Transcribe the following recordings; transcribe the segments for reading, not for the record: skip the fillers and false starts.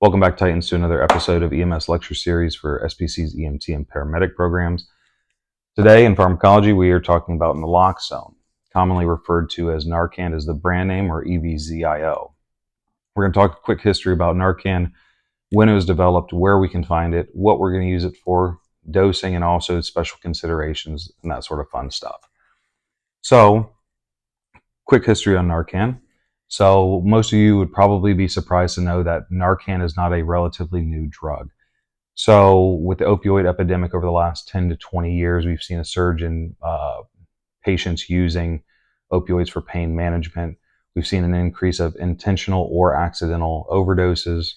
Welcome back, Titans, to another episode of EMS Lecture Series for SPC's EMT and paramedic programs. Today in pharmacology, we are talking about Naloxone, commonly referred to as Narcan as the brand name, or EVZIO. We're going to talk a quick history about Narcan, when it was developed, where we can find it, what we're going to use it for, dosing, and also special considerations and that sort of fun stuff. So, quick history on Narcan. So most of you would probably be surprised to know that Narcan is not a relatively new drug. So with the opioid epidemic over the last 10 to 20 years, we've seen a surge in patients using opioids for pain management. We've seen an increase of intentional or accidental overdoses.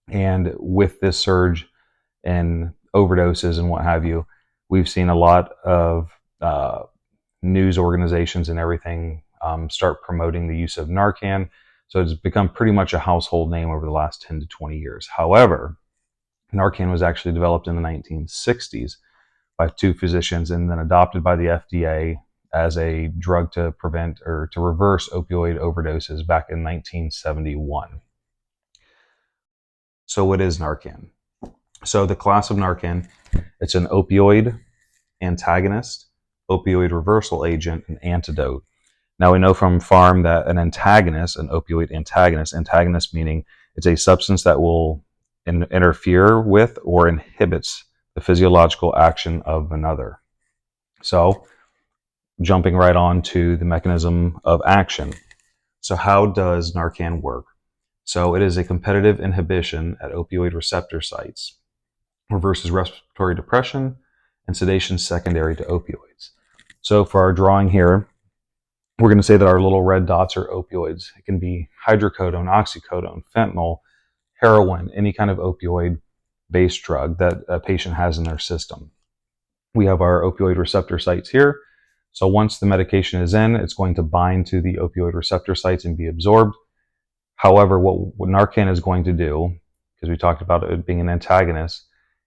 And with this surge in overdoses and what have you, we've seen a lot of news organizations and everything start promoting the use of Narcan. So it's become pretty much a household name over the last 10 to 20 years. However, Narcan was actually developed in the 1960s by two physicians and then adopted by the FDA as a drug to prevent or to reverse opioid overdoses back in 1971. So what is Narcan? So the class of Narcan, it's an opioid antagonist, opioid reversal agent, and antidote. Now we know from pharm that an antagonist, an opioid antagonist meaning it's a substance that will interfere with or inhibits the physiological action of another. So jumping right on to the mechanism of action. So how does Narcan work? So it is a competitive inhibition at opioid receptor sites, reverses respiratory depression and sedation secondary to opioids. So for our drawing here, we're going to say that our little red dots are opioids. It can be hydrocodone, oxycodone, fentanyl, heroin, any kind of opioid-based drug that a patient has in their system. We have our opioid receptor sites here. So once the medication is in, it's going to bind to the opioid receptor sites and be absorbed. However, what Narcan is going to do, because we talked about it being an antagonist,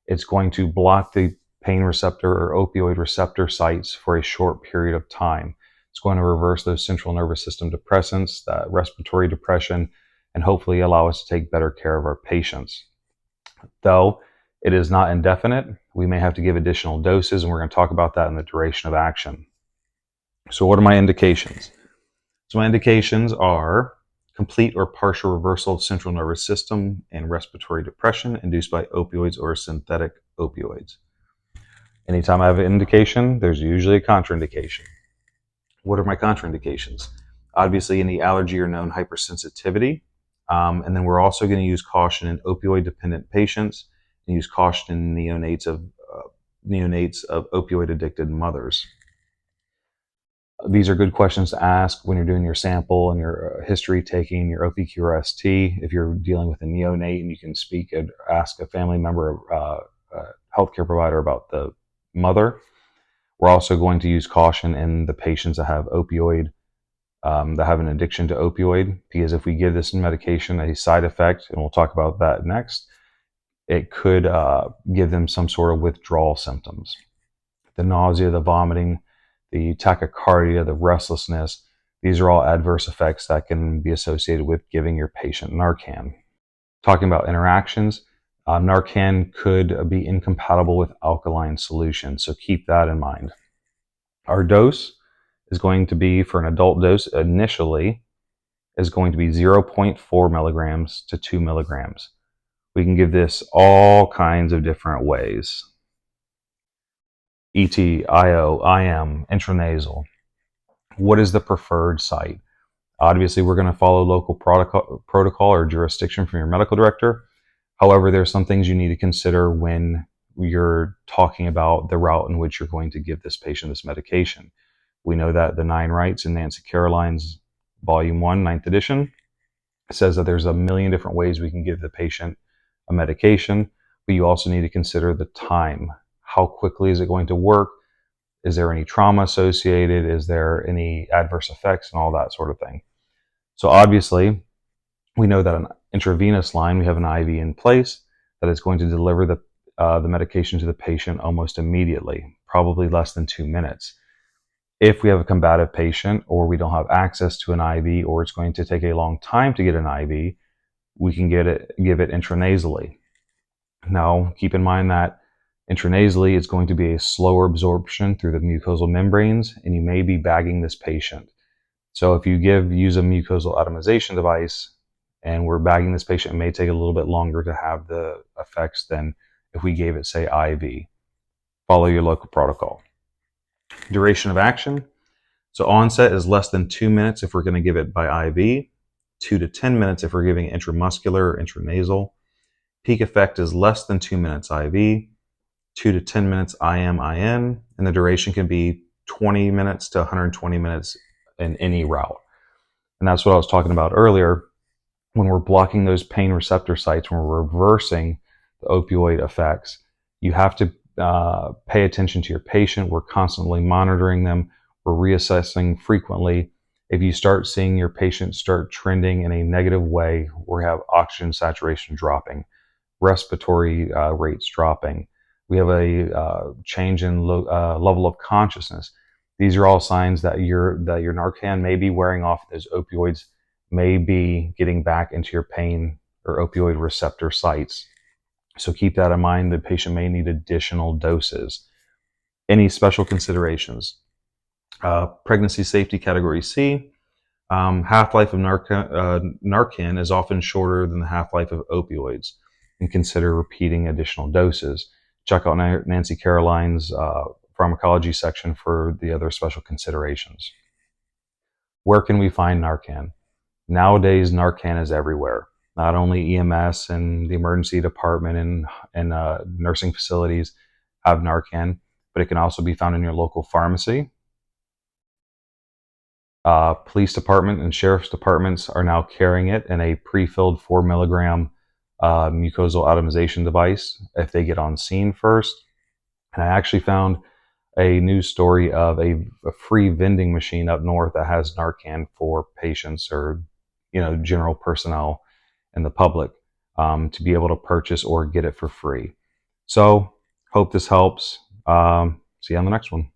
it's going to block the pain receptor or opioid receptor sites for a short period of time. It's going to reverse those central nervous system depressants, that respiratory depression, and hopefully allow us to take better care of our patients. Though it is not indefinite, we may have to give additional doses, and we're going to talk about that in the duration of action. So what are my indications? So my indications are complete or partial reversal of central nervous system and respiratory depression induced by opioids or synthetic opioids. Anytime I have an indication, there's usually a contraindication. What are my contraindications? Obviously, any allergy or known hypersensitivity. And then we're also going to use caution in opioid-dependent patients and use caution in neonates of opioid-addicted mothers. These are good questions to ask when you're doing your sample and your history taking, your OPQRST. If you're dealing with a neonate and you can speak and ask a family member, a healthcare provider about the mother. We're also going to use caution in the patients that have opioid, that have an addiction to opioid, because if we give this medication a side effect, and we'll talk about that next, it could give them some sort of withdrawal symptoms. The nausea, the vomiting, the tachycardia, the restlessness, these are all adverse effects that can be associated with giving your patient Narcan. Talking about interactions, Narcan could be incompatible with alkaline solutions, so keep that in mind. Our dose is going to be, for an adult dose initially, is going to be 0.4 milligrams to 2 milligrams. We can give this all kinds of different ways. ET, IO, IM, intranasal. What is the preferred site? Obviously, we're going to follow local protocol or jurisdiction from your medical director. However, there's some things you need to consider when you're talking about the route in which you're going to give this patient this medication. We know that the 9 Rights in Nancy Caroline's Volume 1, 9th edition, says that there's a million different ways we can give the patient a medication, but you also need to consider the time. How quickly is it going to work? Is there any trauma associated? Is there any adverse effects and all that sort of thing? So obviously, we know that an intravenous line, we have an IV in place that is going to deliver the medication to the patient almost immediately, probably less than 2 minutes. If we have a combative patient or we don't have access to an IV or it's going to take a long time to get an IV, we can give it intranasally. Now, keep in mind that intranasally is going to be a slower absorption through the mucosal membranes, and you may be bagging this patient. So if you use a mucosal atomization device and we're bagging this patient, it may take a little bit longer to have the effects than if we gave it, say, IV. Follow your local protocol. Duration of action. So onset is less than 2 minutes if we're going to give it by IV, 2 to 10 minutes if we're giving intramuscular or intranasal. Peak effect is less than 2 minutes IV, 2 to 10 minutes IM/IN, and the duration can be 20 minutes to 120 minutes in any route. And that's what I was talking about earlier. When we're blocking those pain receptor sites, when we're reversing the opioid effects, you have to pay attention to your patient. We're constantly monitoring them. We're reassessing frequently. If you start seeing your patient start trending in a negative way, we have oxygen saturation dropping, respiratory rates dropping. We have a change in level of consciousness. These are all signs that your Narcan may be wearing off. Those opioids may be getting back into your pain or opioid receptor sites. So keep that in mind. The patient may need additional doses. Any special considerations? Pregnancy safety category C. Half-life of Narcan is often shorter than the half-life of opioids, and consider repeating additional doses. Check out Nancy Caroline's pharmacology section for the other special considerations. Where can we find Narcan? Nowadays, Narcan is everywhere. Not only EMS and the emergency department and nursing facilities have Narcan, but it can also be found in your local pharmacy. Police department and sheriff's departments are now carrying it in a pre-filled 4 milligram mucosal atomization device if they get on scene first. And I actually found a news story of a free vending machine up north that has Narcan for patients or general personnel and the public to be able to purchase or get it for free. So hope this helps. See you on the next one.